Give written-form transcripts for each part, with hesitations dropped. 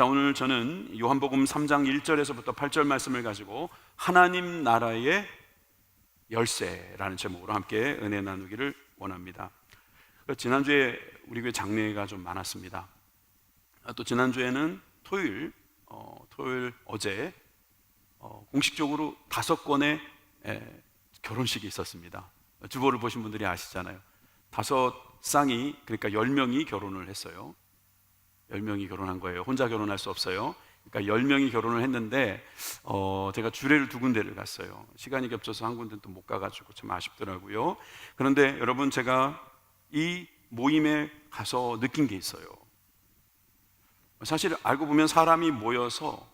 자, 오늘 저는 요한복음 3장 1절에서부터 8절 말씀을 가지고 하나님 나라의 열쇠라는 제목으로 함께 은혜 나누기를 원합니다. 지난주에 우리 교회 장례가 좀 많았습니다. 또 지난주에는 토요일 어제 공식적으로 5건의 결혼식이 있었습니다. 주보를 보신 분들이 아시잖아요. 5쌍이, 그러니까 10명이 결혼을 했어요. 10명이 결혼한 거예요. 혼자 결혼할 수 없어요. 그러니까 10명이 결혼을 했는데 제가 주례를 2군데를 갔어요. 시간이 겹쳐서 한 군데는 또 못 가가지고 참 아쉽더라고요. 그런데 여러분, 제가 이 모임에 가서 느낀 게 있어요. 사실 알고 보면 사람이 모여서,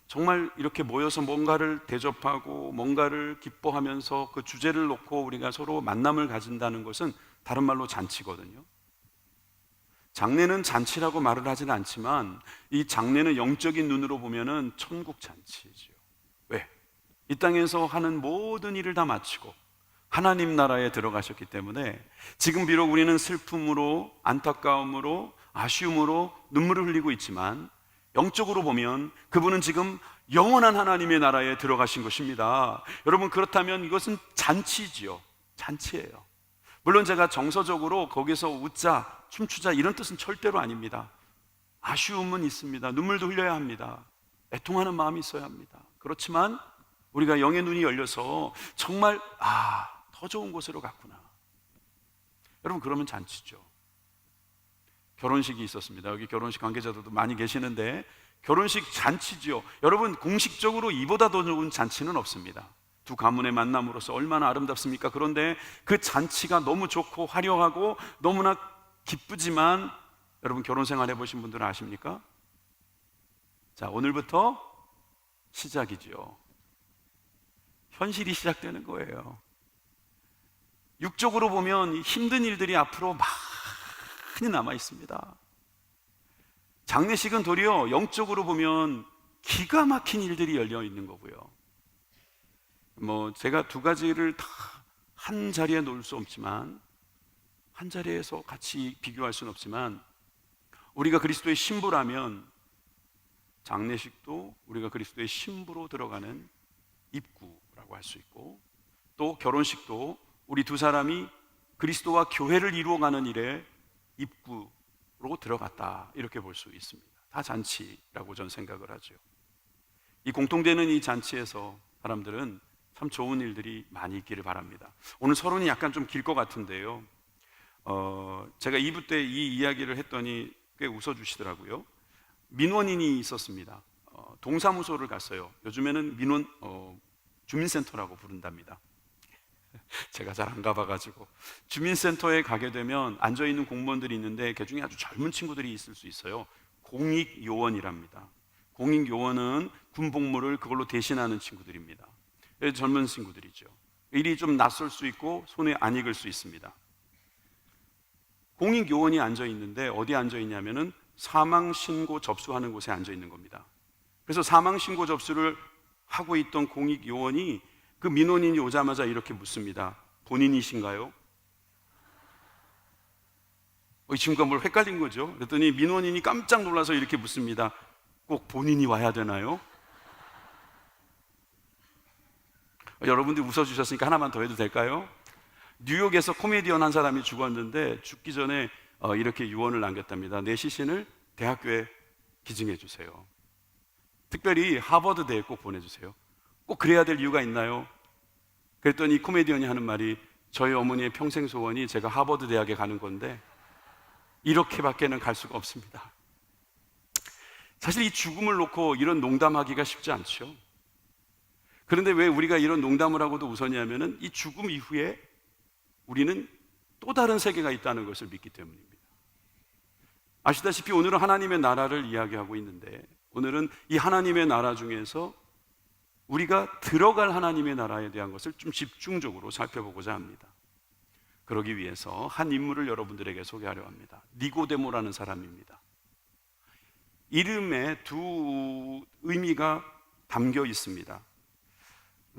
정말 이렇게 모여서 뭔가를 대접하고 뭔가를 기뻐하면서 그 주제를 놓고 우리가 서로 만남을 가진다는 것은 다른 말로 잔치거든요. 장례는 잔치라고 말을 하지는 않지만 이 장례는 영적인 눈으로 보면은 천국 잔치지요. 왜? 이 땅에서 하는 모든 일을 다 마치고 하나님 나라에 들어가셨기 때문에 지금 비록 우리는 슬픔으로, 안타까움으로, 아쉬움으로 눈물을 흘리고 있지만 영적으로 보면 그분은 지금 영원한 하나님의 나라에 들어가신 것입니다. 여러분, 그렇다면 이것은 잔치지요. 잔치예요. 물론 제가 정서적으로 거기서 웃자, 춤추자 이런 뜻은 절대로 아닙니다. 아쉬움은 있습니다. 눈물도 흘려야 합니다. 애통하는 마음이 있어야 합니다. 그렇지만 우리가 영의 눈이 열려서 정말 더 좋은 곳으로 갔구나. 여러분, 그러면 잔치죠. 결혼식이 있었습니다. 여기 결혼식 관계자들도 많이 계시는데 결혼식 잔치죠. 여러분, 공식적으로 이보다 더 좋은 잔치는 없습니다. 두 가문의 만남으로서 얼마나 아름답습니까? 그런데 그 잔치가 너무 좋고 화려하고 너무나 기쁘지만 여러분, 결혼 생활 해보신 분들은 아십니까? 자, 오늘부터 시작이죠. 현실이 시작되는 거예요. 육적으로 보면 힘든 일들이 앞으로 많이 남아 있습니다. 장례식은 도리어 영적으로 보면 기가 막힌 일들이 열려 있는 거고요. 제가 2가지를 다 한 자리에 놓을 수 없지만, 한 자리에서 같이 비교할 수는 없지만, 우리가 그리스도의 신부라면 장례식도 우리가 그리스도의 신부로 들어가는 입구라고 할 수 있고, 또 결혼식도 우리 두 사람이 그리스도와 교회를 이루어가는 일에 입구로 들어갔다, 이렇게 볼 수 있습니다. 다 잔치라고 저는 생각을 하죠. 이 공통되는 이 잔치에서 사람들은 참 좋은 일들이 많이 있기를 바랍니다. 오늘 서론이 약간 좀 길 것 같은데요, 제가 2부 때 이 이야기를 했더니 꽤 웃어주시더라고요. 민원인이 있었습니다. 동사무소를 갔어요. 요즘에는 민원 주민센터라고 부른답니다. 제가 잘 안 가봐가지고. 주민센터에 가게 되면 앉아있는 공무원들이 있는데 그 중에 아주 젊은 친구들이 있을 수 있어요. 공익요원이랍니다. 공익요원은 군복무를 그걸로 대신하는 친구들입니다. 젊은 친구들이죠. 일이 좀 낯설 수 있고 손에 안 익을 수 있습니다. 공익요원이 앉아있는데 어디에 앉아있냐면은 사망신고 접수하는 곳에 앉아있는 겁니다. 그래서 사망신고 접수를 하고 있던 공익요원이 그 민원인이 오자마자 이렇게 묻습니다. 본인이신가요? 이 친구가 뭘 헷갈린 거죠. 그랬더니 민원인이 깜짝 놀라서 이렇게 묻습니다. 꼭 본인이 와야 되나요? 여러분들이 웃어주셨으니까 하나만 더 해도 될까요? 뉴욕에서 코미디언 한 사람이 죽었는데 죽기 전에 이렇게 유언을 남겼답니다. 내 시신을 대학교에 기증해 주세요. 특별히 하버드대에 꼭 보내주세요. 꼭 그래야 될 이유가 있나요? 그랬더니 코미디언이 하는 말이, 저희 어머니의 평생 소원이 제가 하버드 대학에 가는 건데 이렇게밖에는 갈 수가 없습니다. 사실 이 죽음을 놓고 이런 농담하기가 쉽지 않죠. 그런데 왜 우리가 이런 농담을 하고도 웃었냐면은 이 죽음 이후에 우리는 또 다른 세계가 있다는 것을 믿기 때문입니다. 아시다시피 오늘은 하나님의 나라를 이야기하고 있는데, 오늘은 이 하나님의 나라 중에서 우리가 들어갈 하나님의 나라에 대한 것을 좀 집중적으로 살펴보고자 합니다. 그러기 위해서 한 인물을 여러분들에게 소개하려 합니다. 니고데모라는 사람입니다. 이름에 2 의미가 담겨 있습니다.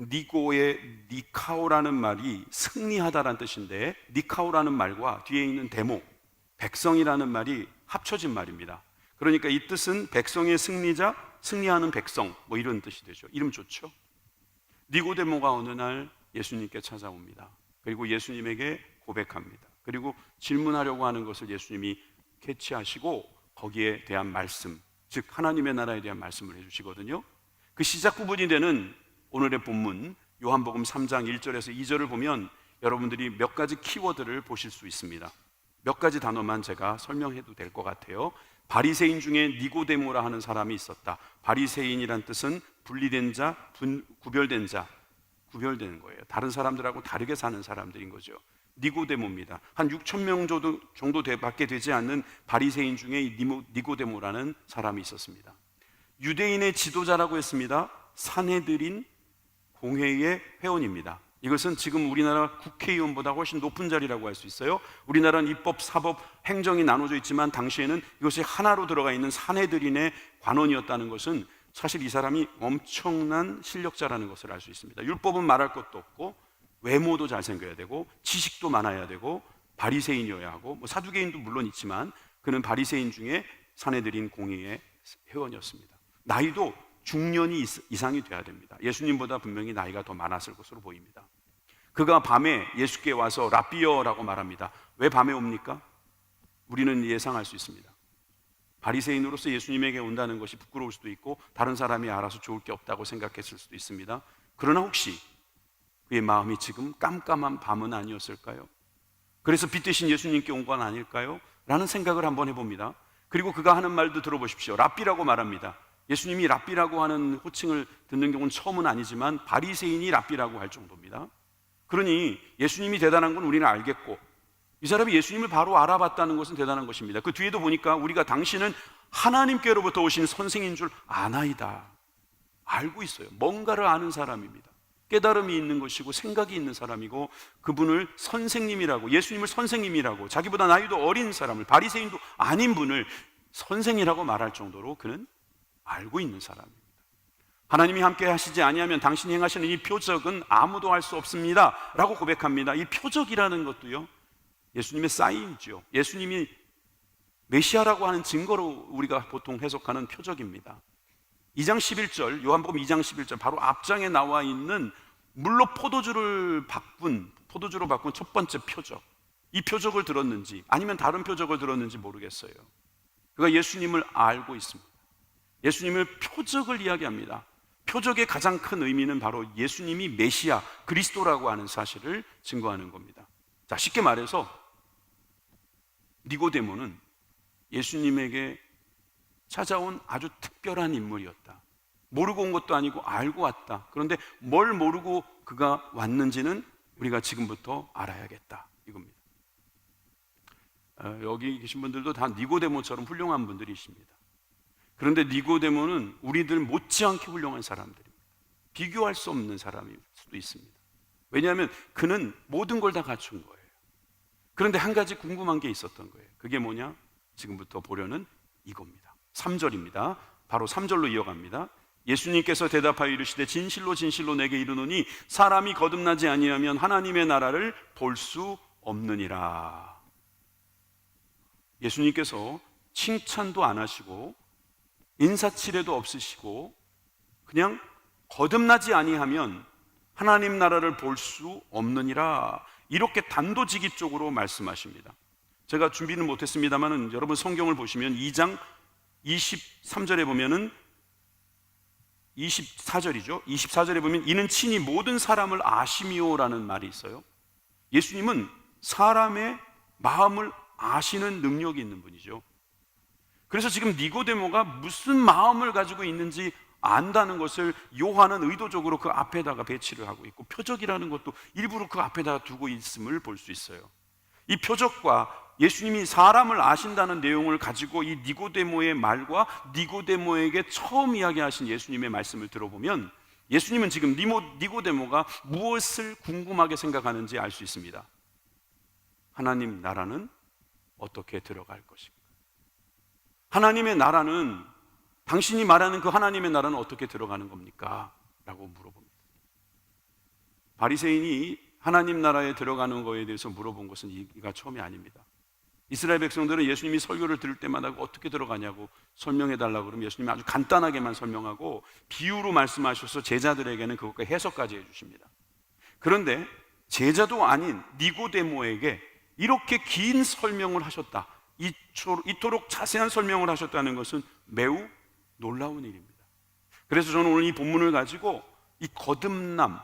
니고의 니카오라는 말이 승리하다라는 뜻인데, 니카오라는 말과 뒤에 있는 데모, 백성이라는 말이 합쳐진 말입니다. 그러니까 이 뜻은 백성의 승리자, 승리하는 백성, 뭐 이런 뜻이 되죠. 이름 좋죠. 니고데모가 어느 날 예수님께 찾아옵니다. 그리고 예수님에게 고백합니다. 그리고 질문하려고 하는 것을 예수님이 캐치하시고 거기에 대한 말씀, 즉 하나님의 나라에 대한 말씀을 해주시거든요. 그 시작 부분이 되는 오늘의 본문 요한복음 3장 1절에서 2절을 보면 여러분들이 몇 가지 키워드를 보실 수 있습니다. 몇 가지 단어만 제가 설명해도 될 것 같아요. 바리새인 중에 니고데모라 하는 사람이 있었다. 바리새인이란 뜻은 분리된 자, 구별된 자, 구별되는 거예요. 다른 사람들하고 다르게 사는 사람들인 거죠. 니고데모입니다. 한 6천 명 정도 밖에 되지 않는 바리새인 중에 니고데모라는 사람이 있었습니다. 유대인의 지도자라고 했습니다. 산헤드린 공회의 회원입니다. 이것은 지금 우리나라 국회의원보다 훨씬 높은 자리라고 할 수 있어요. 우리나라는 입법, 사법, 행정이 나눠져 있지만 당시에는 이것이 하나로 들어가 있는 산헤드린의 관원이었다는 것은 사실 이 사람이 엄청난 실력자라는 것을 알 수 있습니다. 율법은 말할 것도 없고 외모도 잘생겨야 되고 지식도 많아야 되고 바리새인이어야 하고 뭐 사두개인도 물론 있지만 그는 바리새인 중에 산헤드린 공회의 회원이었습니다. 나이도 중년이 이상이 돼야 됩니다. 예수님보다 분명히 나이가 더 많았을 것으로 보입니다. 그가 밤에 예수께 와서 라비어라고 말합니다. 왜 밤에 옵니까? 우리는 예상할 수 있습니다. 바리새인으로서 예수님에게 온다는 것이 부끄러울 수도 있고 다른 사람이 알아서 좋을 게 없다고 생각했을 수도 있습니다. 그러나 혹시 그의 마음이 지금 깜깜한 밤은 아니었을까요? 그래서 빛 대신 예수님께 온 건 아닐까요? 라는 생각을 한번 해봅니다. 그리고 그가 하는 말도 들어보십시오. 랍비라고 말합니다. 예수님이 랍비라고 하는 호칭을 듣는 경우는 처음은 아니지만 바리새인이 랍비라고 할 정도입니다. 그러니 예수님이 대단한 건 우리는 알겠고 이 사람이 예수님을 바로 알아봤다는 것은 대단한 것입니다. 그 뒤에도 보니까 우리가 당신은 하나님께로부터 오신 선생인 줄 아나이다. 알고 있어요. 뭔가를 아는 사람입니다. 깨달음이 있는 것이고 생각이 있는 사람이고 그분을 선생님이라고, 예수님을 선생님이라고, 자기보다 나이도 어린 사람을, 바리새인도 아닌 분을 선생이라고 말할 정도로 그는 알고 있는 사람입니다. 하나님이 함께 하시지 아니하면 당신이 행하시는 이 표적은 아무도 할 수 없습니다 라고 고백합니다. 이 표적이라는 것도요 예수님의 사인이죠. 예수님이 메시아라고 하는 증거로 우리가 보통 해석하는 표적입니다. 2장 11절, 요한복음 2장 11절 바로 앞장에 나와 있는 물로 포도주로 바꾼 첫 번째 표적, 이 표적을 들었는지 아니면 다른 표적을 들었는지 모르겠어요. 그가 예수님을 알고 있습니다. 예수님을 표적을 이야기합니다. 표적의 가장 큰 의미는 바로 예수님이 메시아, 그리스도라고 하는 사실을 증거하는 겁니다. 자, 쉽게 말해서 니고데모는 예수님에게 찾아온 아주 특별한 인물이었다. 모르고 온 것도 아니고 알고 왔다. 그런데 뭘 모르고 그가 왔는지는 우리가 지금부터 알아야겠다 이겁니다. 여기 계신 분들도 다 니고데모처럼 훌륭한 분들이십니다. 그런데 니고데모는 우리들 못지않게 훌륭한 사람들입니다. 비교할 수 없는 사람일 수도 있습니다. 왜냐하면 그는 모든 걸 다 갖춘 거예요. 그런데 한 가지 궁금한 게 있었던 거예요. 그게 뭐냐? 지금부터 보려는 이겁니다. 3절입니다. 바로 3절로 이어갑니다. 예수님께서 대답하여 이르시되 진실로 진실로 내게 이르노니 사람이 거듭나지 아니하면 하나님의 나라를 볼 수 없느니라. 예수님께서 칭찬도 안 하시고 인사치레도 없으시고 그냥 거듭나지 아니하면 하나님 나라를 볼 수 없느니라 이렇게 단도직입적으로 말씀하십니다. 제가 준비는 못했습니다만 여러분 성경을 보시면 2장 23절에 보면은 24절이죠. 24절에 보면 이는 친히 모든 사람을 아심이오라는 말이 있어요. 예수님은 사람의 마음을 아시는 능력이 있는 분이죠. 그래서 지금 니고데모가 무슨 마음을 가지고 있는지 안다는 것을 요한은 의도적으로 그 앞에다가 배치를 하고 있고 표적이라는 것도 일부러 그 앞에다가 두고 있음을 볼 수 있어요. 이 표적과 예수님이 사람을 아신다는 내용을 가지고 이 니고데모의 말과 니고데모에게 처음 이야기하신 예수님의 말씀을 들어보면 예수님은 지금 니고데모가 무엇을 궁금하게 생각하는지 알 수 있습니다. 하나님 나라는 어떻게 들어갈 것인가? 하나님의 나라는 당신이 말하는 그 하나님의 나라는 어떻게 들어가는 겁니까? 라고 물어봅니다. 바리새인이 하나님 나라에 들어가는 거에 대해서 물어본 것은 이가 처음이 아닙니다. 이스라엘 백성들은 예수님이 설교를 들을 때마다 어떻게 들어가냐고 설명해 달라고 그러면 예수님이 아주 간단하게만 설명하고 비유로 말씀하셔서 제자들에게는 그것과 해석까지 해주십니다. 그런데 제자도 아닌 니고데모에게 이렇게 긴 설명을 하셨다, 이토록 자세한 설명을 하셨다는 것은 매우 놀라운 일입니다. 그래서 저는 오늘 이 본문을 가지고 이 거듭남,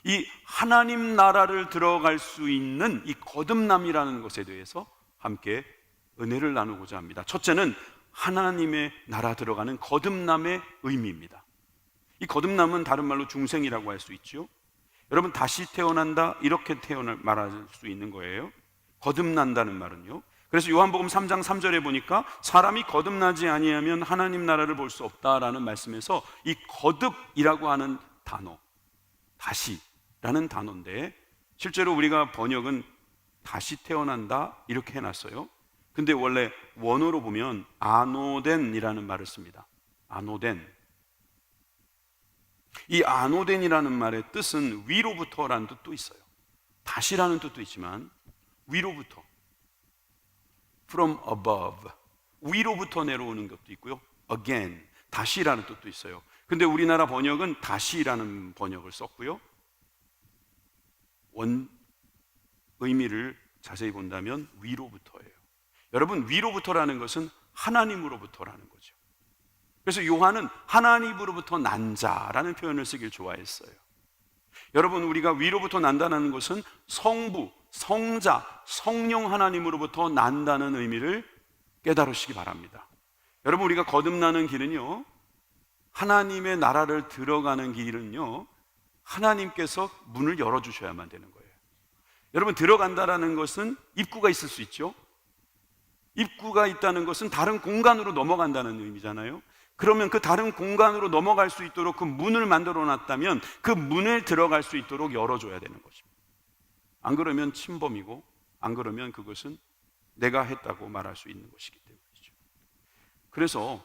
이 하나님 나라를 들어갈 수 있는 이 거듭남이라는 것에 대해서 함께 은혜를 나누고자 합니다. 첫째는 하나님의 나라 들어가는 거듭남의 의미입니다. 이 거듭남은 다른 말로 중생이라고 할 수 있죠. 여러분, 다시 태어난다 이렇게 말할 수 있는 거예요. 거듭난다는 말은요. 그래서 요한복음 3장 3절에 보니까 사람이 거듭나지 아니하면 하나님 나라를 볼 수 없다라는 말씀에서 이 거듭이라고 하는 단어, 다시라는 단어인데 실제로 우리가 번역은 다시 태어난다 이렇게 해놨어요. 근데 원래 원어로 보면 아노덴이라는 말을 씁니다. 아노덴. 이 아노덴이라는 말의 뜻은 위로부터라는 뜻도 있어요. 다시라는 뜻도 있지만 위로부터, from above, 위로부터 내려오는 것도 있고요, again, 다시라는 뜻도 있어요. 근데 우리나라 번역은 다시라는 번역을 썼고요, 원 의미를 자세히 본다면 위로부터예요. 여러분, 위로부터라는 것은 하나님으로부터라는 거죠. 그래서 요한은 하나님으로부터 난 자라는 표현을 쓰길 좋아했어요. 여러분, 우리가 위로부터 난다는 것은 성부, 성자, 성령 하나님으로부터 난다는 의미를 깨달으시기 바랍니다. 여러분, 우리가 거듭나는 길은요, 하나님의 나라를 들어가는 길은요, 하나님께서 문을 열어주셔야만 되는 거예요. 여러분, 들어간다라는 것은 입구가 있을 수 있죠. 입구가 있다는 것은 다른 공간으로 넘어간다는 의미잖아요. 그러면 그 다른 공간으로 넘어갈 수 있도록 그 문을 만들어 놨다면 그 문을 들어갈 수 있도록 열어줘야 되는 것입니다. 안 그러면 침범이고, 안 그러면 그것은 내가 했다고 말할 수 있는 것이기 때문이죠. 그래서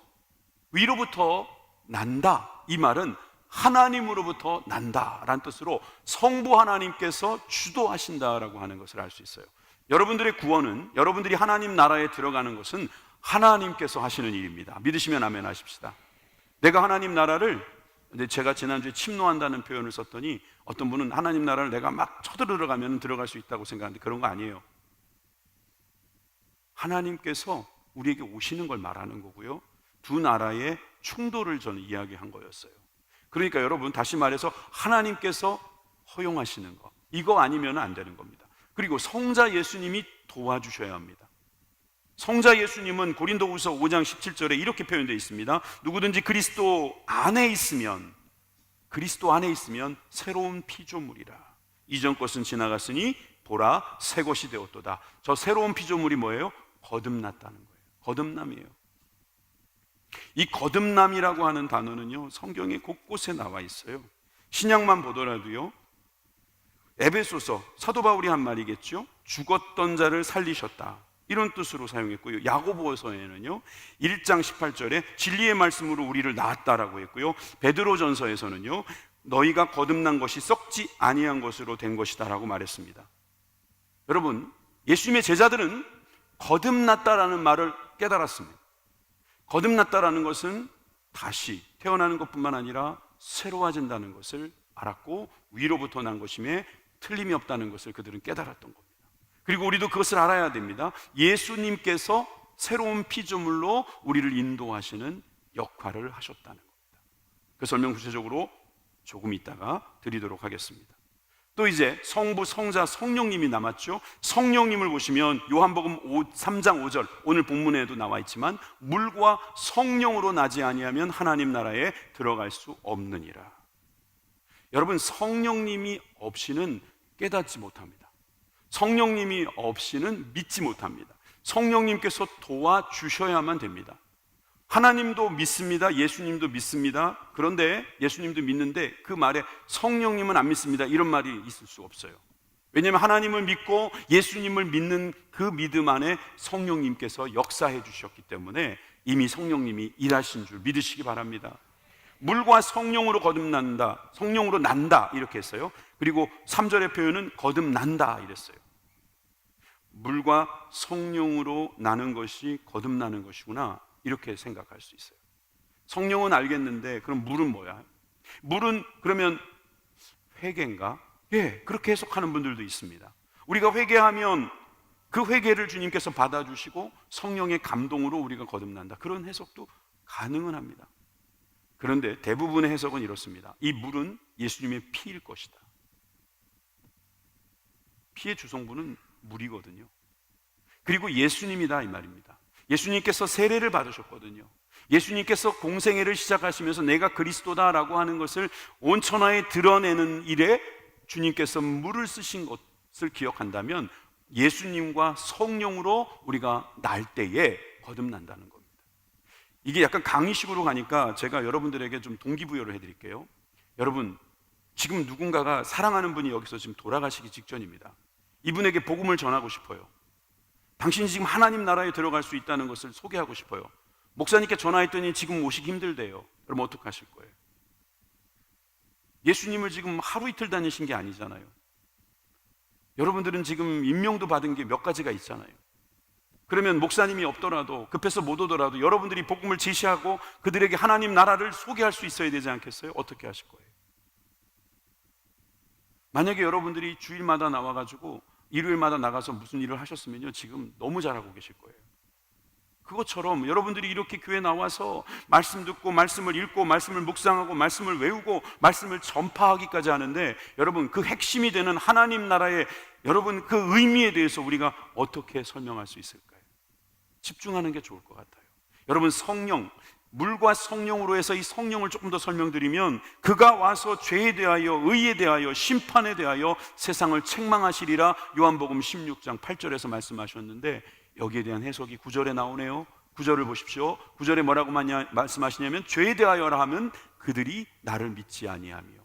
위로부터 난다, 이 말은 하나님으로부터 난다라는 뜻으로 성부 하나님께서 주도하신다라고 하는 것을 알 수 있어요. 여러분들의 구원은, 여러분들이 하나님 나라에 들어가는 것은 하나님께서 하시는 일입니다. 믿으시면 아멘 하십시다. 내가 하나님 나라를, 근데 제가 지난주에 침노한다는 표현을 썼더니 어떤 분은 하나님 나라를 내가 막 쳐들어가면 들어갈 수 있다고 생각하는데 그런 거 아니에요. 하나님께서 우리에게 오시는 걸 말하는 거고요, 두 나라의 충돌을 저는 이야기한 거였어요. 그러니까 여러분, 다시 말해서 하나님께서 허용하시는 거, 이거 아니면 안 되는 겁니다. 그리고 성자 예수님이 도와주셔야 합니다. 성자 예수님은 고린도후서 5장 17절에 이렇게 표현되어 있습니다. 누구든지 그리스도 안에 있으면 새로운 피조물이라. 이전 것은 지나갔으니 보라, 새 것이 되었도다. 저 새로운 피조물이 뭐예요? 거듭났다는 거예요. 거듭남이에요. 이 거듭남이라고 하는 단어는요, 성경에 곳곳에 나와 있어요. 신약만 보더라도요, 에베소서, 사도 바울이 한 말이겠죠. 죽었던 자를 살리셨다, 이런 뜻으로 사용했고요. 야고보서에는요 1장 18절에 진리의 말씀으로 우리를 낳았다라고 했고요. 베드로전서에서는요 너희가 거듭난 것이 썩지 아니한 것으로 된 것이다라고 말했습니다. 여러분, 예수님의 제자들은 거듭났다라는 말을 깨달았습니다. 거듭났다라는 것은 다시 태어나는 것뿐만 아니라 새로워진다는 것을 알았고, 위로부터 난 것임에 틀림이 없다는 것을 그들은 깨달았던 겁니다. 그리고 우리도 그것을 알아야 됩니다. 예수님께서 새로운 피조물로 우리를 인도하시는 역할을 하셨다는 겁니다. 그 설명 구체적으로 조금 있다가 드리도록 하겠습니다. 또 이제 성부, 성자, 성령님이 남았죠. 성령님을 보시면 요한복음 3장 5절, 오늘 본문에도 나와 있지만 물과 성령으로 나지 아니하면 하나님 나라에 들어갈 수 없느니라. 여러분, 성령님이 없이는 깨닫지 못합니다. 성령님이 없이는 믿지 못합니다. 성령님께서 도와주셔야만 됩니다. 하나님도 믿습니다. 예수님도 믿습니다. 그런데 예수님도 믿는데 그 말에 성령님은 안 믿습니다, 이런 말이 있을 수 없어요. 왜냐하면 하나님을 믿고 예수님을 믿는 그 믿음 안에 성령님께서 역사해 주셨기 때문에 이미 성령님이 일하신 줄 믿으시기 바랍니다. 물과 성령으로 거듭난다, 성령으로 난다 이렇게 했어요. 그리고 3절의 표현은 거듭난다 이랬어요. 물과 성령으로 나는 것이 거듭나는 것이구나, 이렇게 생각할 수 있어요. 성령은 알겠는데 그럼 물은 뭐야? 물은 그러면 회개인가? 예, 그렇게 해석하는 분들도 있습니다. 우리가 회개하면 그 회개를 주님께서 받아주시고 성령의 감동으로 우리가 거듭난다, 그런 해석도 가능은 합니다. 그런데 대부분의 해석은 이렇습니다. 이 물은 예수님의 피일 것이다. 피의 주성분은 물이거든요. 그리고 예수님이다, 이 말입니다. 예수님께서 세례를 받으셨거든요. 예수님께서 공생애를 시작하시면서 내가 그리스도다라고 하는 것을 온 천하에 드러내는 일에 주님께서 물을 쓰신 것을 기억한다면 예수님과 성령으로 우리가 날 때에 거듭난다는 겁니다. 이게 약간 강의식으로 가니까 제가 여러분들에게 좀 동기부여를 해드릴게요. 여러분, 지금 누군가가 사랑하는 분이 여기서 지금 돌아가시기 직전입니다. 이분에게 복음을 전하고 싶어요. 당신이 지금 하나님 나라에 들어갈 수 있다는 것을 소개하고 싶어요. 목사님께 전화했더니 지금 오시기 힘들대요. 그럼 어떡하실 거예요? 예수님을 지금 하루 이틀 다니신 게 아니잖아요. 여러분들은 지금 임명도 받은 게 몇 가지가 있잖아요. 그러면 목사님이 없더라도, 급해서 못 오더라도 여러분들이 복음을 제시하고 그들에게 하나님 나라를 소개할 수 있어야 되지 않겠어요? 어떻게 하실 거예요? 만약에 여러분들이 주일마다 나와가지고 일요일마다 나가서 무슨 일을 하셨으면요, 지금 너무 잘하고 계실 거예요. 그것처럼 여러분들이 이렇게 교회 나와서 말씀 듣고 말씀을 읽고 말씀을 묵상하고 말씀을 외우고 말씀을 전파하기까지 하는데, 여러분 그 핵심이 되는 하나님 나라의 여러분 그 의미에 대해서 우리가 어떻게 설명할 수 있을까요? 집중하는 게 좋을 것 같아요. 여러분, 성령, 물과 성령으로 해서 이 성령을 조금 더 설명드리면, 그가 와서 죄에 대하여 의에 대하여 심판에 대하여 세상을 책망하시리라, 요한복음 16장 8절에서 말씀하셨는데, 여기에 대한 해석이 9절에 나오네요. 9절을 보십시오. 9절에 뭐라고 말씀하시냐면, 죄에 대하여라 하면 그들이 나를 믿지 아니하며.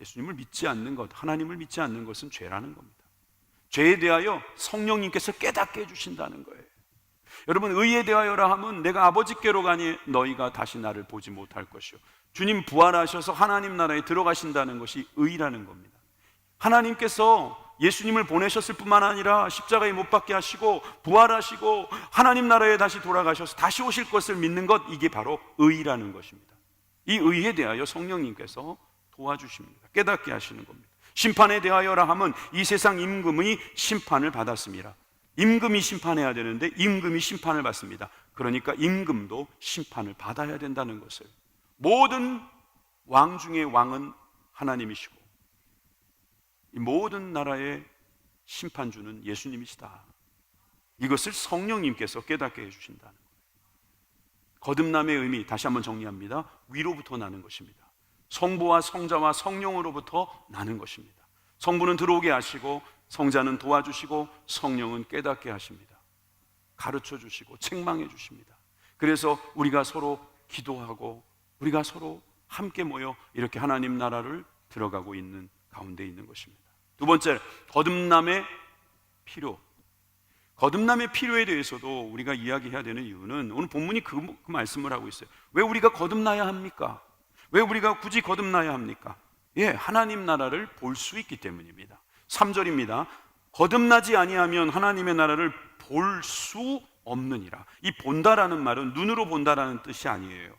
예수님을 믿지 않는 것, 하나님을 믿지 않는 것은 죄라는 겁니다. 죄에 대하여 성령님께서 깨닫게 해주신다는 거예요. 여러분, 의에 대하여라 하면 내가 아버지께로 가니 너희가 다시 나를 보지 못할 것이요. 주님 부활하셔서 하나님 나라에 들어가신다는 것이 의라는 겁니다. 하나님께서 예수님을 보내셨을 뿐만 아니라 십자가에 못 박게 하시고 부활하시고 하나님 나라에 다시 돌아가셔서 다시 오실 것을 믿는 것, 이게 바로 의라는 것입니다. 이 의에 대하여 성령님께서 도와주십니다. 깨닫게 하시는 겁니다. 심판에 대하여라 하면 이 세상 임금이 심판을 받았습니다. 임금이 심판해야 되는데 임금이 심판을 받습니다. 그러니까 임금도 심판을 받아야 된다는 것을, 모든 왕 중의 왕은 하나님이시고 이 모든 나라의 심판주는 예수님이시다, 이것을 성령님께서 깨닫게 해주신다는 거예요. 거듭남의 의미, 다시 한번 정리합니다. 위로부터 나는 것입니다. 성부와 성자와 성령으로부터 나는 것입니다. 성부는 들어오게 하시고 성자는 도와주시고 성령은 깨닫게 하십니다. 가르쳐 주시고 책망해 주십니다. 그래서 우리가 서로 기도하고 우리가 서로 함께 모여 이렇게 하나님 나라를 들어가고 있는 가운데 있는 것입니다. 두 번째, 거듭남의 필요. 거듭남의 필요에 대해서도 우리가 이야기해야 되는 이유는, 오늘 본문이 그 말씀을 하고 있어요. 왜 우리가 거듭나야 합니까? 왜 우리가 굳이 거듭나야 합니까? 예, 하나님 나라를 볼 수 있기 때문입니다. 3절입니다. 거듭나지 아니하면 하나님의 나라를 볼 수 없느니라. 이 본다라는 말은 눈으로 본다라는 뜻이 아니에요.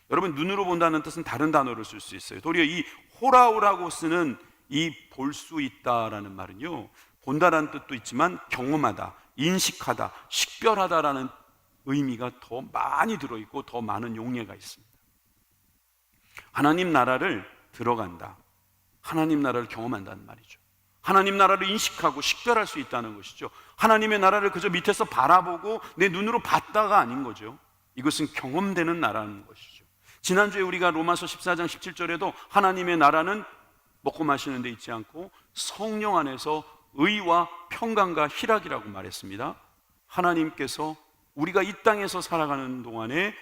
여러분, 눈으로 본다는 뜻은 다른 단어를 쓸 수 있어요. 도리어 이 호라오라고 쓰는 이 볼 수 있다라는 말은요, 본다라는 뜻도 있지만 경험하다, 인식하다, 식별하다라는 의미가 더 많이 들어있고 더 많은 용례가 있습니다. 하나님 나라를 들어간다, 하나님 나라를 경험한다는 말이죠. 하나님 나라를 인식하고 식별할 수 있다는 것이죠. 하나님의 나라를 그저 밑에서 바라보고 내 눈으로 봤다가 아닌 거죠. 이것은 경험되는 나라는 것이죠. 지난주에 우리가 로마서 14장 17절에도 하나님의 나라는 먹고 마시는 데 있지 않고 성령 안에서 의와 평강과 희락이라고 말했습니다. 하나님께서 우리가 이 땅에서 살아가는 동안에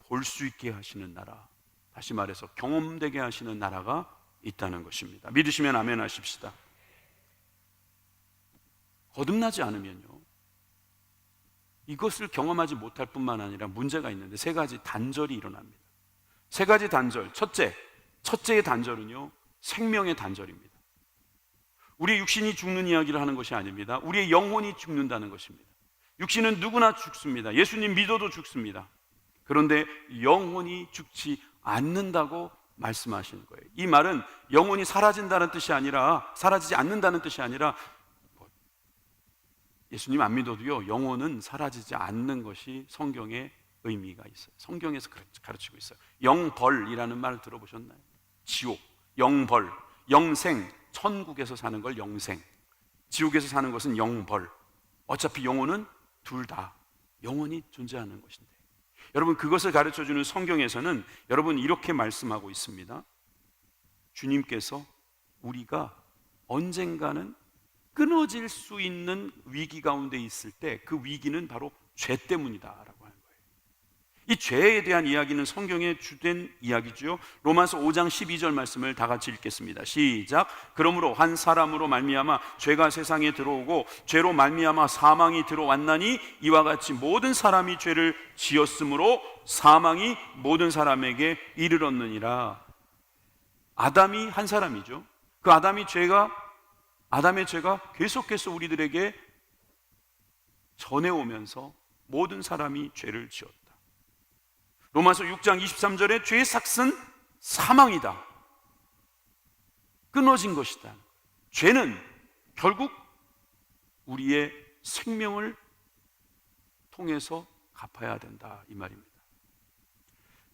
볼 수 있게 하시는 나라, 다시 말해서 경험되게 하시는 나라가 있다는 것입니다. 믿으시면 아멘 하십시다. 거듭나지 않으면요, 이것을 경험하지 못할 뿐만 아니라 문제가 있는데, 세 가지 단절이 일어납니다. 세 가지 단절. 첫째의 단절은요, 생명의 단절입니다. 우리의 육신이 죽는 이야기를 하는 것이 아닙니다. 우리의 영혼이 죽는다는 것입니다. 육신은 누구나 죽습니다. 예수님 믿어도 죽습니다. 그런데 영혼이 죽지 않는다고 말씀하시는 거예요. 이 말은 영혼이 사라진다는 뜻이 아니라, 사라지지 않는다는 뜻이 아니라, 예수님 안 믿어도요, 영혼은 사라지지 않는 것이 성경의 의미가 있어요. 성경에서 가르치고 있어요. 영벌이라는 말을 들어보셨나요? 지옥, 영벌, 영생, 천국에서 사는 걸 영생, 지옥에서 사는 것은 영벌. 어차피 영혼은 둘 다 영원히 존재하는 것인데, 여러분, 그것을 가르쳐주는 성경에서는 여러분 이렇게 말씀하고 있습니다. 주님께서 우리가 언젠가는 끊어질 수 있는 위기 가운데 있을 때 그 위기는 바로 죄 때문이다라고 하는 거예요. 이 죄에 대한 이야기는 성경의 주된 이야기죠. 로마서 5장 12절 말씀을 다 같이 읽겠습니다. 시작. 그러므로 한 사람으로 말미암아 죄가 세상에 들어오고 죄로 말미암아 사망이 들어왔나니 이와 같이 모든 사람이 죄를 지었으므로 사망이 모든 사람에게 이르렀느니라. 아담이 한 사람이죠. 그 아담의 죄가 계속해서 우리들에게 전해오면서 모든 사람이 죄를 지었다. 로마서 6장 23절에 죄의 삭은 사망이다. 끊어진 것이다. 죄는 결국 우리의 생명을 통해서 갚아야 된다, 이 말입니다.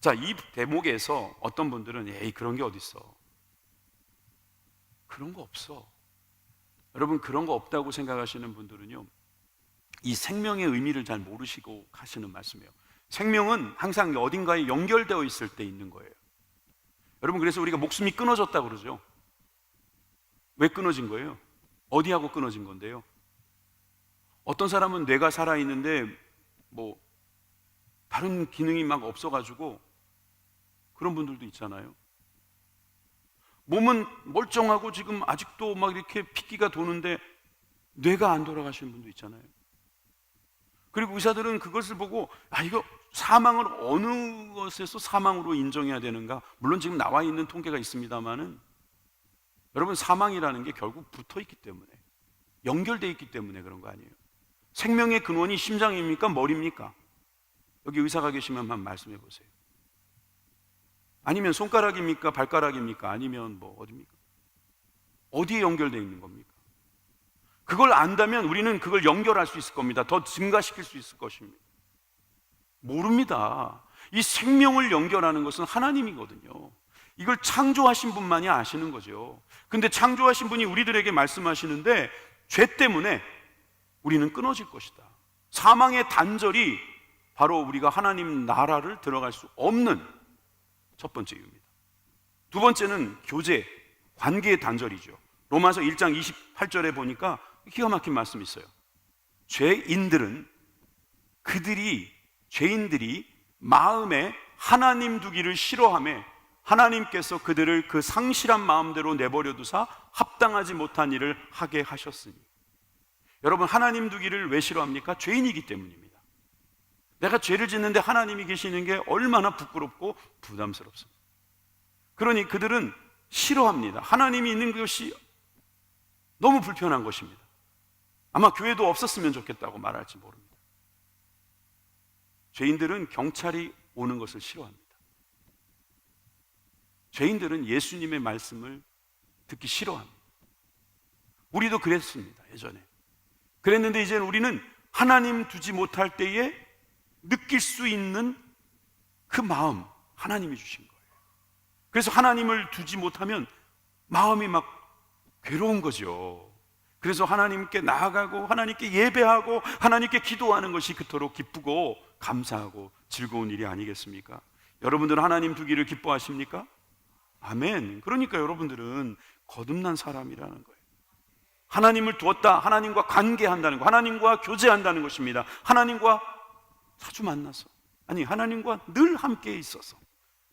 자, 이 대목에서 어떤 분들은 에이, 그런 게 어딨어, 그런 거 없어. 여러분, 그런 거 없다고 생각하시는 분들은요, 이 생명의 의미를 잘 모르시고 하시는 말씀이에요. 생명은 항상 어딘가에 연결되어 있을 때 있는 거예요. 여러분, 그래서 우리가 목숨이 끊어졌다 그러죠. 왜 끊어진 거예요? 어디하고 끊어진 건데요? 어떤 사람은 뇌가 살아있는데 다른 기능이 막 없어가지고 그런 분들도 있잖아요. 몸은 멀쩡하고 지금 아직도 막 이렇게 피기가 도는데 뇌가 안 돌아가시는 분도 있잖아요. 그리고 의사들은 그것을 보고 이거 사망을 어느 것에서 사망으로 인정해야 되는가? 물론 지금 나와 있는 통계가 있습니다만은, 여러분, 사망이라는 게 결국 붙어 있기 때문에, 연결되어 있기 때문에 그런 거 아니에요. 생명의 근원이 심장입니까? 머리입니까? 여기 의사가 계시면 한번 말씀해 보세요. 아니면 손가락입니까? 발가락입니까? 아니면 어디입니까? 어디에 연결되어 있는 겁니까? 그걸 안다면 우리는 그걸 연결할 수 있을 겁니다. 더 증가시킬 수 있을 것입니다. 모릅니다. 이 생명을 연결하는 것은 하나님이거든요. 이걸 창조하신 분만이 아시는 거죠. 근데 창조하신 분이 우리들에게 말씀하시는데, 죄 때문에 우리는 끊어질 것이다. 사망의 단절이 바로 우리가 하나님 나라를 들어갈 수 없는 첫 번째 이유입니다. 두 번째는 교제, 관계의 단절이죠. 로마서 1장 28절에 보니까 기가 막힌 말씀이 있어요. 죄인들이 마음에 하나님 두기를 싫어하며 하나님께서 그들을 그 상실한 마음대로 내버려 두사 합당하지 못한 일을 하게 하셨으니. 여러분, 하나님 두기를 왜 싫어합니까? 죄인이기 때문입니다. 내가 죄를 짓는데 하나님이 계시는 게 얼마나 부끄럽고 부담스럽습니다. 그러니 그들은 싫어합니다. 하나님이 있는 것이 너무 불편한 것입니다. 아마 교회도 없었으면 좋겠다고 말할지 모릅니다. 죄인들은 경찰이 오는 것을 싫어합니다. 죄인들은 예수님의 말씀을 듣기 싫어합니다. 우리도 그랬습니다, 예전에. 그랬는데 이제는 우리는 하나님 두지 못할 때에 느낄 수 있는 그 마음, 하나님이 주신 거예요. 그래서 하나님을 두지 못하면 마음이 막 괴로운 거죠. 그래서 하나님께 나아가고 하나님께 예배하고 하나님께 기도하는 것이 그토록 기쁘고 감사하고 즐거운 일이 아니겠습니까? 여러분들은 하나님 두기를 기뻐하십니까? 아멘. 그러니까 여러분들은 거듭난 사람이라는 거예요. 하나님을 두었다, 하나님과 관계한다는 거, 하나님과 교제한다는 것입니다. 하나님과 자주 만나서, 하나님과 늘 함께 있어서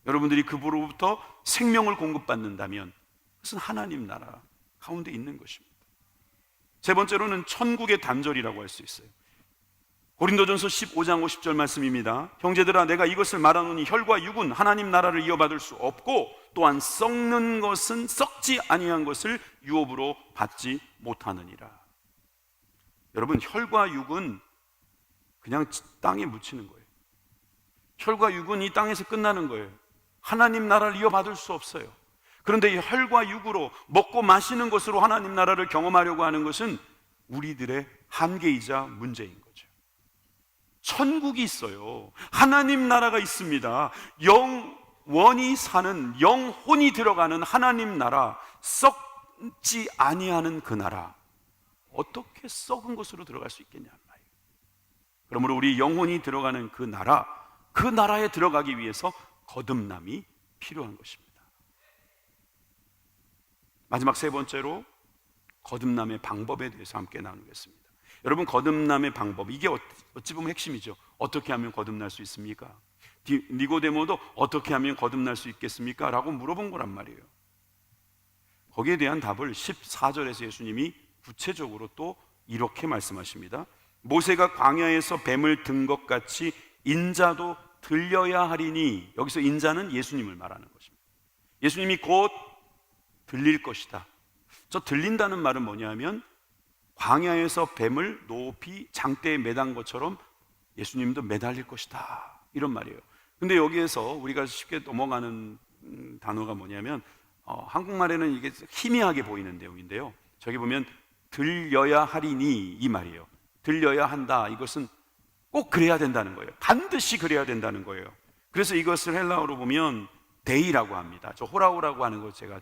여러분들이 그분으로부터 생명을 공급받는다면 그것은 하나님 나라 가운데 있는 것입니다. 세 번째로는 천국의 단절이라고 할 수 있어요. 고린도전서 15장 50절 말씀입니다. 형제들아, 내가 이것을 말하노니 혈과 육은 하나님 나라를 이어받을 수 없고 또한 썩는 것은 썩지 아니한 것을 유업으로 받지 못하느니라. 여러분, 혈과 육은 그냥 땅에 묻히는 거예요. 혈과 육은 이 땅에서 끝나는 거예요. 하나님 나라를 이어받을 수 없어요. 그런데 이 혈과 육으로 먹고 마시는 것으로 하나님 나라를 경험하려고 하는 것은 우리들의 한계이자 문제인 거죠. 천국이 있어요. 하나님 나라가 있습니다. 영원히 사는, 영혼이 들어가는 하나님 나라, 썩지 아니하는 그 나라. 어떻게 썩은 것으로 들어갈 수 있겠냐 말이에요. 그러므로 우리 영혼이 들어가는 그 나라, 그 나라에 들어가기 위해서 거듭남이 필요한 것입니다. 마지막 세 번째로 거듭남의 방법에 대해서 함께 나누겠습니다. 여러분, 거듭남의 방법, 이게 어찌 보면 핵심이죠. 어떻게 하면 거듭날 수 있습니까? 니고데모도 어떻게 하면 거듭날 수 있겠습니까? 라고 물어본 거란 말이에요. 거기에 대한 답을 14절에서 예수님이 구체적으로 또 이렇게 말씀하십니다. 모세가 광야에서 뱀을 든 것 같이 인자도 들려야 하리니, 여기서 인자는 예수님을 말하는 것입니다. 예수님이 곧 들릴 것이다. 저 들린다는 말은 뭐냐면 광야에서 뱀을 높이 장대에 매단 것처럼 예수님도 매달릴 것이다, 이런 말이에요. 근데 여기에서 우리가 쉽게 넘어가는 단어가 뭐냐면 한국말에는 이게 희미하게 보이는 내용인데요, 저기 보면 들려야 하리니, 이 말이에요. 들려야 한다, 이것은 꼭 그래야 된다는 거예요. 반드시 그래야 된다는 거예요. 그래서 이것을 헬라어로 보면 데이라고 합니다. 저 호라오라고 하는 거 제가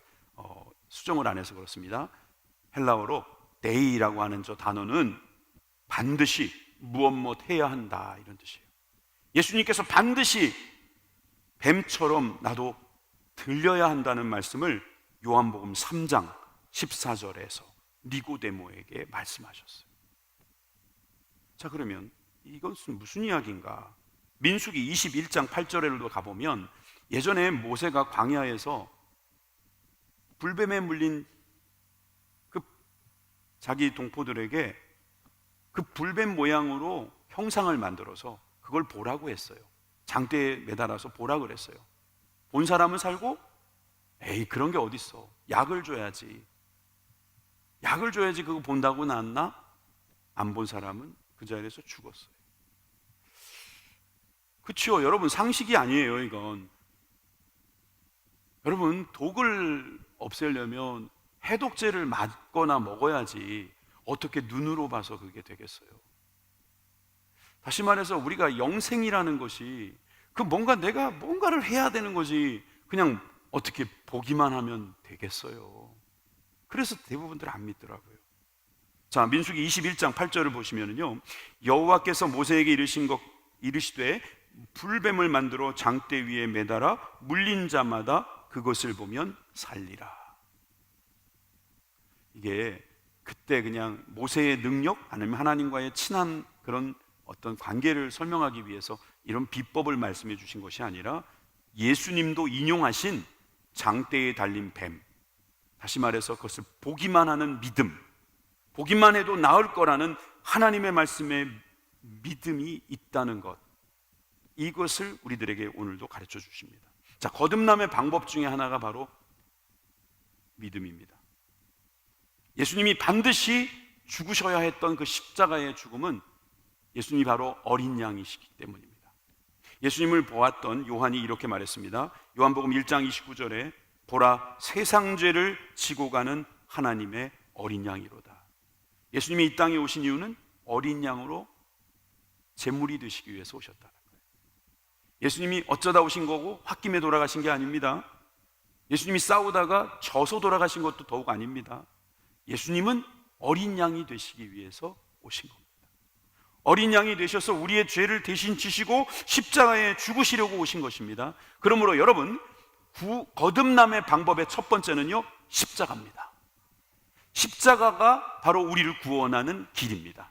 수정을 안 해서 그렇습니다. 헬라어로 데이라고 하는 저 단어는 반드시 무엇 해야 한다, 이런 뜻이에요. 예수님께서 반드시 뱀처럼 나도 들려야 한다는 말씀을 요한복음 3장 14절에서 니고데모에게 말씀하셨어요. 자, 그러면 이것은 무슨 이야기인가? 민수기 21장 8절에도 가보면 예전에 모세가 광야에서 불뱀에 물린 그 자기 동포들에게 그 불뱀 모양으로 형상을 만들어서 그걸 보라고 했어요. 장대에 매달아서 보라 그랬어요. 본 사람은 살고, 에이, 그런 게 어딨어. 약을 줘야지. 약을 줘야지 그거 본다고 낫나? 안 본 사람은 그 자리에서 죽었어요. 그치요? 여러분, 상식이 아니에요, 이건. 여러분, 독을 없애려면 해독제를 맞거나 먹어야지 어떻게 눈으로 봐서 그게 되겠어요? 다시 말해서 우리가 영생이라는 것이 그 뭔가 내가 뭔가를 해야 되는 거지 그냥 어떻게 보기만 하면 되겠어요? 그래서 대부분들 안 믿더라고요. 자, 민수기 21장 8절을 보시면은요, 여호와께서 모세에게 이르시되 불뱀을 만들어 장대 위에 매달아 물린 자마다 그것을 보면 살리라. 이게 그때 그냥 모세의 능력, 아니면 하나님과의 친한 그런 어떤 관계를 설명하기 위해서 이런 비법을 말씀해 주신 것이 아니라 예수님도 인용하신 장대에 달린 뱀, 다시 말해서 그것을 보기만 하는 믿음, 보기만 해도 나을 거라는 하나님의 말씀에 믿음이 있다는 것, 이것을 우리들에게 오늘도 가르쳐 주십니다. 자, 거듭남의 방법 중에 하나가 바로 믿음입니다. 예수님이 반드시 죽으셔야 했던 그 십자가의 죽음은 예수님이 바로 어린 양이시기 때문입니다. 예수님을 보았던 요한이 이렇게 말했습니다. 요한복음 1장 29절에 보라, 세상 죄를 지고 가는 하나님의 어린 양이로다. 예수님이 이 땅에 오신 이유는 어린 양으로 제물이 되시기 위해서 오셨다는 거예요. 예수님이 어쩌다 오신 거고 홧김에 돌아가신 게 아닙니다. 예수님이 싸우다가 져서 돌아가신 것도 더욱 아닙니다. 예수님은 어린 양이 되시기 위해서 오신 겁니다. 어린 양이 되셔서 우리의 죄를 대신 지시고 십자가에 죽으시려고 오신 것입니다. 그러므로 여러분, 거듭남의 방법의 첫 번째는요, 십자가입니다. 십자가가 바로 우리를 구원하는 길입니다.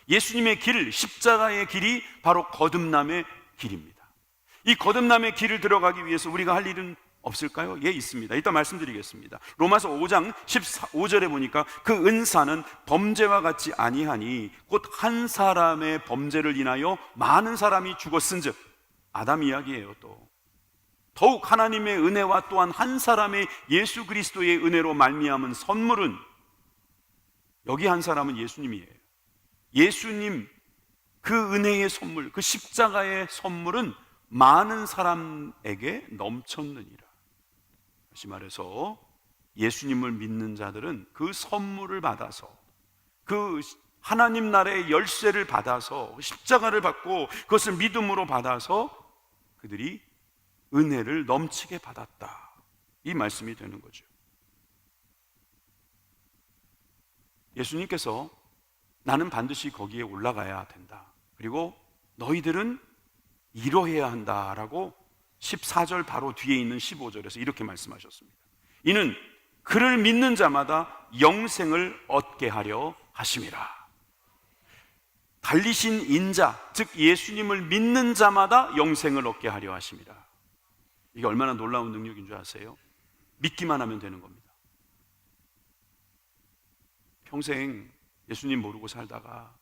예수님의 길, 십자가의 길이 바로 거듭남의 길입니다. 이 거듭남의 길을 들어가기 위해서 우리가 할 일은 없을까요? 예, 있습니다. 이따 말씀드리겠습니다. 로마서 5장 15절에 보니까 그 은사는 범죄와 같지 아니하니 곧 한 사람의 범죄를 인하여 많은 사람이 죽었은즉, 아담 이야기예요. 또 더욱 하나님의 은혜와 또한 한 사람의 예수 그리스도의 은혜로 말미암은 선물은, 여기 한 사람은 예수님이에요. 예수님 그 은혜의 선물, 그 십자가의 선물은 많은 사람에게 넘쳤느니라. 다시 말해서 예수님을 믿는 자들은 그 선물을 받아서, 그 하나님 나라의 열쇠를 받아서, 십자가를 받고 그것을 믿음으로 받아서 그들이 은혜를 넘치게 받았다, 이 말씀이 되는 거죠. 예수님께서 나는 반드시 거기에 올라가야 된다, 그리고 너희들은 이러해야 한다라고 14절 바로 뒤에 있는 15절에서 이렇게 말씀하셨습니다. 이는 그를 믿는 자마다 영생을 얻게 하려 하심이라. 달리신 인자, 즉 예수님을 믿는 자마다 영생을 얻게 하려 하심이라. 이게 얼마나 놀라운 능력인 줄 아세요? 믿기만 하면 되는 겁니다. 평생 예수님 모르고 살다가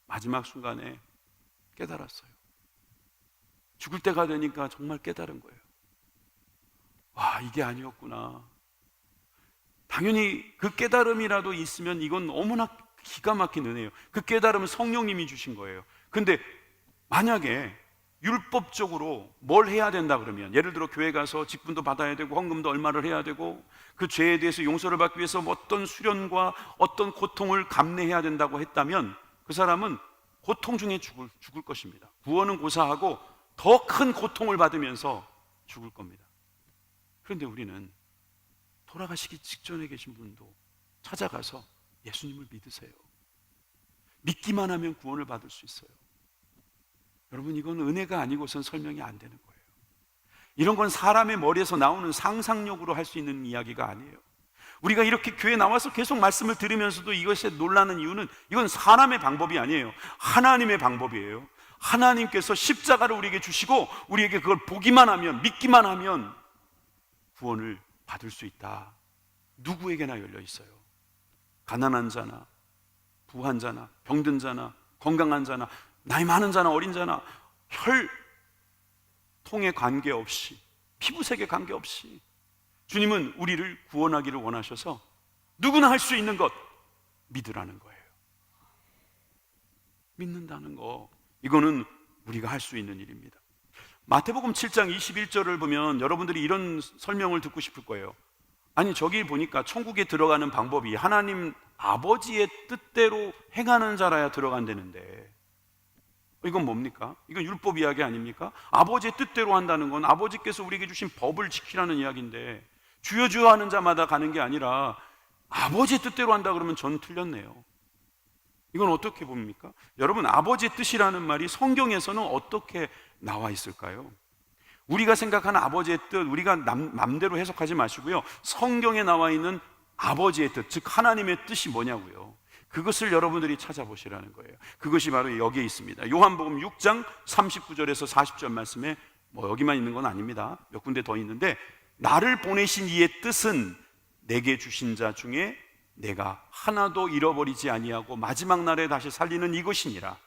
마지막 순간에 깨달았어요. 죽을 때가 되니까 정말 깨달은 거예요. 와, 이게 아니었구나. 당연히 그 깨달음이라도 있으면 이건 너무나 기가 막힌 은혜예요. 그 깨달음은 성령님이 주신 거예요. 근데 만약에 율법적으로 뭘 해야 된다 그러면, 예를 들어 교회 가서 직분도 받아야 되고 헌금도 얼마를 해야 되고 그 죄에 대해서 용서를 받기 위해서 어떤 수련과 어떤 고통을 감내해야 된다고 했다면 그 사람은 고통 중에 죽을 것입니다. 구원은 고사하고 더 큰 고통을 받으면서 죽을 겁니다. 그런데 우리는 돌아가시기 직전에 계신 분도 찾아가서 예수님을 믿으세요. 믿기만 하면 구원을 받을 수 있어요. 여러분, 이건 은혜가 아니고선 설명이 안 되는 거예요. 이런 건 사람의 머리에서 나오는 상상력으로 할 수 있는 이야기가 아니에요. 우리가 이렇게 교회에 나와서 계속 말씀을 들으면서도 이것에 놀라는 이유는, 이건 사람의 방법이 아니에요. 하나님의 방법이에요. 하나님께서 십자가를 우리에게 주시고 우리에게 그걸 보기만 하면, 믿기만 하면 구원을 받을 수 있다. 누구에게나 열려 있어요. 가난한 자나 부한 자나 병든 자나 건강한 자나 나이 많은 자나 어린 자나 혈통에 관계없이, 피부색에 관계없이 주님은 우리를 구원하기를 원하셔서 누구나 할 수 있는 것, 믿으라는 거예요. 믿는다는 거, 이거는 우리가 할 수 있는 일입니다. 마태복음 7장 21절을 보면 여러분들이 이런 설명을 듣고 싶을 거예요. 아니, 저기 보니까 천국에 들어가는 방법이 하나님 아버지의 뜻대로 행하는 자라야 들어간다는데, 이건 뭡니까? 이건 율법 이야기 아닙니까? 아버지의 뜻대로 한다는 건 아버지께서 우리에게 주신 법을 지키라는 이야기인데, 주여 주여 하는 자마다 가는 게 아니라 아버지의 뜻대로 한다 그러면 전 틀렸네요. 이건 어떻게 봅니까? 여러분, 아버지의 뜻이라는 말이 성경에서는 어떻게 나와 있을까요? 우리가 생각하는 아버지의 뜻, 우리가 맘대로 해석하지 마시고요, 성경에 나와 있는 아버지의 뜻, 즉 하나님의 뜻이 뭐냐고요. 그것을 여러분들이 찾아보시라는 거예요. 그것이 바로 여기에 있습니다. 요한복음 6장 39절에서 40절 말씀에, 여기만 있는 건 아닙니다. 몇 군데 더 있는데, 나를 보내신 이의 뜻은 내게 주신 자 중에 내가 하나도 잃어버리지 아니하고 마지막 날에 다시 살리는 이것이니라.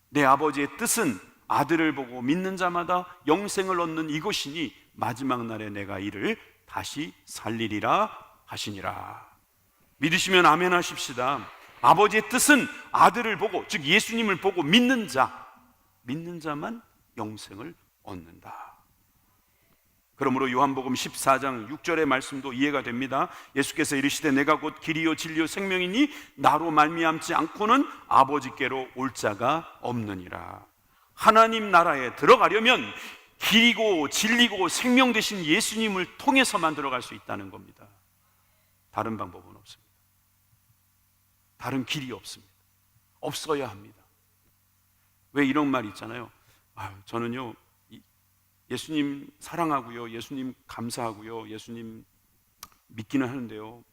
내 아버지의 뜻은 아들을 보고 믿는 자마다 영생을 얻는 이것이니 마지막 날에 내가 이를 다시 살리리라 하시니라. 믿으시면 아멘 하십시다. 아버지의 뜻은 아들을 보고, 즉 예수님을 보고 믿는 자만 영생을 얻는다. 그러므로 요한복음 14장 6절의 말씀도 이해가 됩니다. 예수께서 이르시되 내가 곧 길이요 진리요 생명이니 나로 말미암지 않고는 아버지께로 올 자가 없느니라. 하나님 나라에 들어가려면 길이고 진리고 생명 되신 예수님을 통해서만 들어갈 수 있다는 겁니다. 다른 방법은 없습니다. 다른 길이 없습니다. 없어야 합니다. 왜 이런 말이 있잖아요. 저는요 예수님 사랑하고요, 예수님 감사하고요, 예수님 믿기는 하는데요,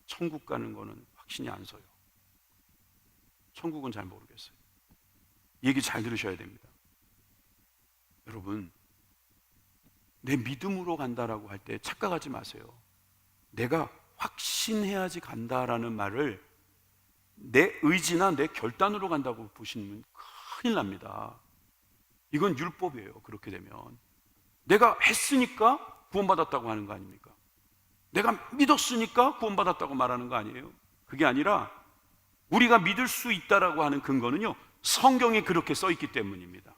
천국 가는 거는 확신이 안 서요. 천국은 잘 모르겠어요. 얘기 잘 들으셔야 됩니다. 여러분, 내 믿음으로 간다라고 할 때 착각하지 마세요. 내가 확신해야지 간다라는 말을 내 의지나 내 결단으로 간다고 보시면 큰일 납니다. 이건 율법이에요. 그렇게 되면 내가 했으니까 구원받았다고 하는 거 아닙니까? 내가 믿었으니까 구원받았다고 말하는 거 아니에요? 그게 아니라 우리가 믿을 수 있다라고 하는 근거는요, 성경에 그렇게 써 있기 때문입니다.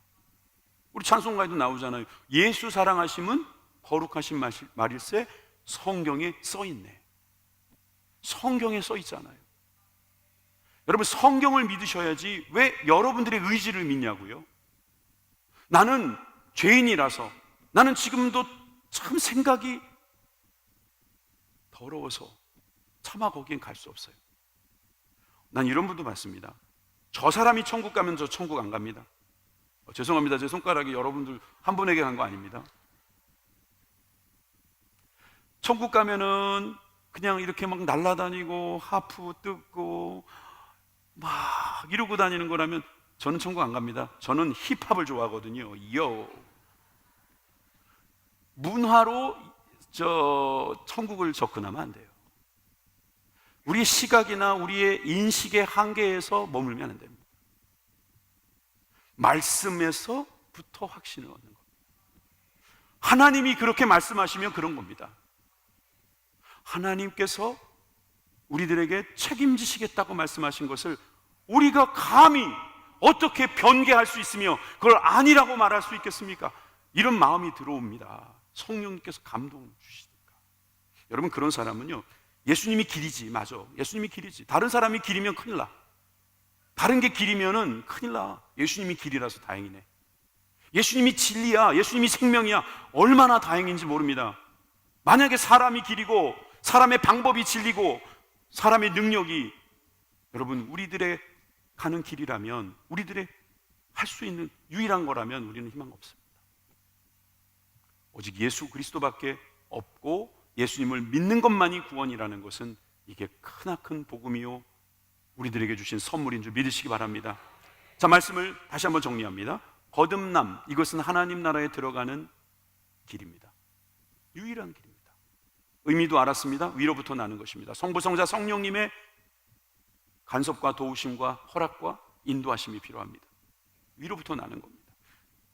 우리 찬송가에도 나오잖아요. 예수 사랑하심은 거룩하신 말일세 성경에 써 있네. 성경에 써 있잖아요. 여러분, 성경을 믿으셔야지 왜 여러분들의 의지를 믿냐고요? 나는 죄인이라서, 나는 지금도 참 생각이 더러워서 차마 거기엔 갈 수 없어요. 난 이런 분도 봤습니다. 저 사람이 천국 가면 저 천국 안 갑니다. 죄송합니다. 제 손가락이 여러분들 한 분에게 간 거 아닙니다. 천국 가면은 그냥 이렇게 막 날아다니고 하프 뜯고 막 이러고 다니는 거라면 저는 천국 안 갑니다. 저는 힙합을 좋아하거든요. 문화로 천국을 접근하면 안 돼요. 우리의 시각이나 우리의 인식의 한계에서 머물면 안 됩니다. 말씀에서부터 확신을 얻는 겁니다. 하나님이 그렇게 말씀하시면 그런 겁니다. 하나님께서 우리들에게 책임지시겠다고 말씀하신 것을 우리가 감히 어떻게 변개할 수 있으며 그걸 아니라고 말할 수 있겠습니까? 이런 마음이 들어옵니다. 성령님께서 감동을 주시니까. 여러분, 그런 사람은요, 예수님이 길이지. 맞아, 예수님이 길이지. 다른 사람이 길이면 큰일 나. 다른 게 길이면은 큰일 나. 예수님이 길이라서 다행이네. 예수님이 진리야, 예수님이 생명이야, 얼마나 다행인지 모릅니다. 만약에 사람이 길이고 사람의 방법이 진리고 사람의 능력이 여러분 우리들의 가는 길이라면, 우리들의 할 수 있는 유일한 거라면 우리는 희망 없습니다. 오직 예수 그리스도밖에 없고 예수님을 믿는 것만이 구원이라는 것은 이게 크나큰 복음이요 우리들에게 주신 선물인 줄 믿으시기 바랍니다. 자, 말씀을 다시 한번 정리합니다. 거듭남, 이것은 하나님 나라에 들어가는 길입니다. 유일한 길입니다. 의미도 알았습니다. 위로부터 나는 것입니다. 성부, 성자, 성령님의 간섭과 도우심과 허락과 인도하심이 필요합니다. 위로부터 나는 겁니다.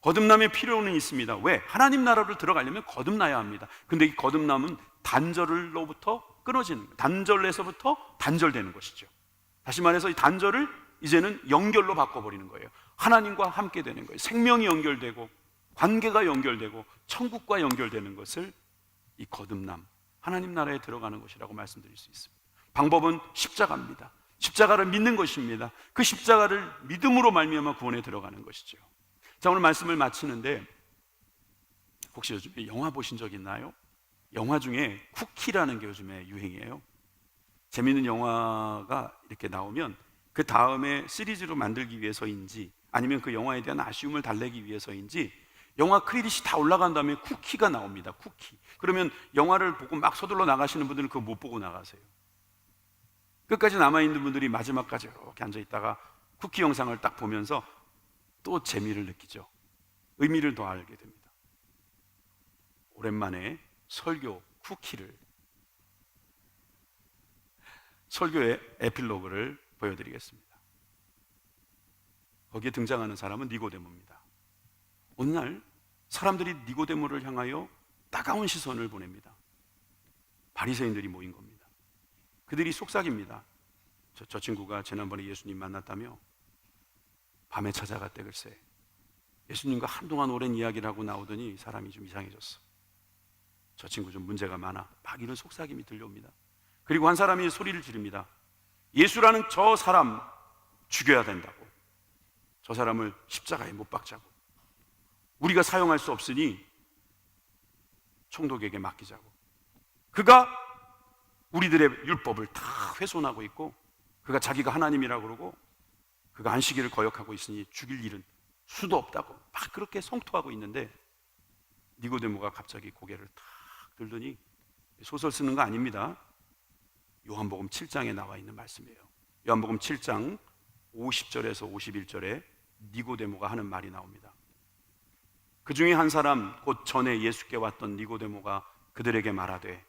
거듭남의 필요는 있습니다. 왜? 하나님 나라로 들어가려면 거듭나야 합니다. 근데 이 거듭남은 단절로부터 끊어지는 거예요. 단절에서부터 단절되는 것이죠. 다시 말해서 이 단절을 이제는 연결로 바꿔버리는 거예요. 하나님과 함께 되는 거예요. 생명이 연결되고 관계가 연결되고 천국과 연결되는 것을 이 거듭남, 하나님 나라에 들어가는 것이라고 말씀드릴 수 있습니다. 방법은 십자가입니다. 십자가를 믿는 것입니다. 그 십자가를 믿음으로 말미암아 구원에 들어가는 것이죠. 자, 오늘 말씀을 마치는데 혹시 요즘에 영화 보신 적 있나요? 영화 중에 쿠키라는 게 요즘에 유행이에요. 재미있는 영화가 이렇게 나오면 그 다음에 시리즈로 만들기 위해서인지 아니면 그 영화에 대한 아쉬움을 달래기 위해서인지 영화 크레딧이 다 올라간 다음에 쿠키가 나옵니다. 쿠키. 그러면 영화를 보고 막 서둘러 나가시는 분들은 그거 못 보고 나가세요. 끝까지 남아있는 분들이 마지막까지 이렇게 앉아있다가 쿠키 영상을 딱 보면서 또 재미를 느끼죠. 의미를 더 알게 됩니다. 오랜만에 설교 쿠키를, 설교의 에필로그를 보여드리겠습니다. 거기에 등장하는 사람은 니고데모입니다. 어느 날 사람들이 니고데모를 향하여 따가운 시선을 보냅니다. 바리새인들이 모인 겁니다. 그들이 속삭입니다. 저 친구가 지난번에 예수님 만났다며 밤에 찾아갔대. 글쎄 예수님과 한동안 오랜 이야기를 하고 나오더니 사람이 좀 이상해졌어. 저 친구 좀 문제가 많아. 막 이런 속삭임이 들려옵니다. 그리고 한 사람이 소리를 지릅니다. 예수라는 저 사람 죽여야 된다고. 저 사람을 십자가에 못 박자고. 우리가 사용할 수 없으니 총독에게 맡기자고. 그가 우리들의 율법을 다 훼손하고 있고 그가 자기가 하나님이라고 그러고 그가 안식일을 거역하고 있으니 죽일 일은 수도 없다고 막 그렇게 성토하고 있는데 니고데모가 갑자기 고개를 탁 들더니, 소설 쓰는 거 아닙니다. 요한복음 7장에 나와 있는 말씀이에요. 요한복음 7장 50절에서 51절에 니고데모가 하는 말이 나옵니다. 그 중에 한 사람, 곧 전에 예수께 왔던 니고데모가 그들에게 말하되,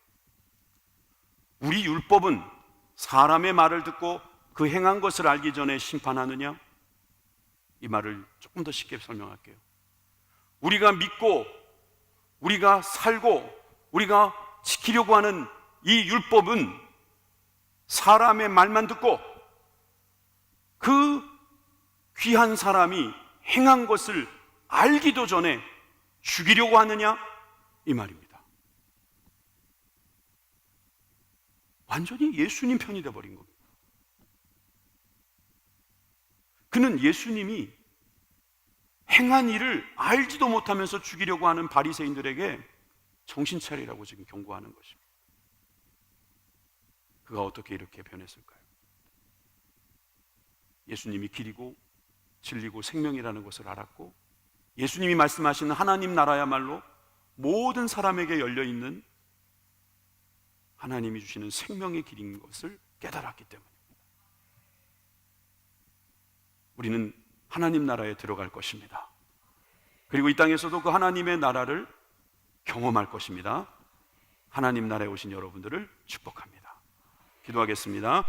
우리 율법은 사람의 말을 듣고 그 행한 것을 알기 전에 심판하느냐? 이 말을 조금 더 쉽게 설명할게요. 우리가 믿고 우리가 살고 우리가 지키려고 하는 이 율법은 사람의 말만 듣고 그 귀한 사람이 행한 것을 알기도 전에 죽이려고 하느냐? 이 말입니다. 완전히 예수님 편이 되어버린 겁니다. 그는 예수님이 행한 일을 알지도 못하면서 죽이려고 하는 바리새인들에게 정신 차리라고 지금 경고하는 것입니다. 그가 어떻게 이렇게 변했을까요? 예수님이 길이고 진리고 생명이라는 것을 알았고, 예수님이 말씀하시는 하나님 나라야말로 모든 사람에게 열려있는 하나님이 주시는 생명의 길인 것을 깨달았기 때문입니다. 우리는 하나님 나라에 들어갈 것입니다. 그리고 이 땅에서도 그 하나님의 나라를 경험할 것입니다. 하나님 나라에 오신 여러분들을 축복합니다. 기도하겠습니다.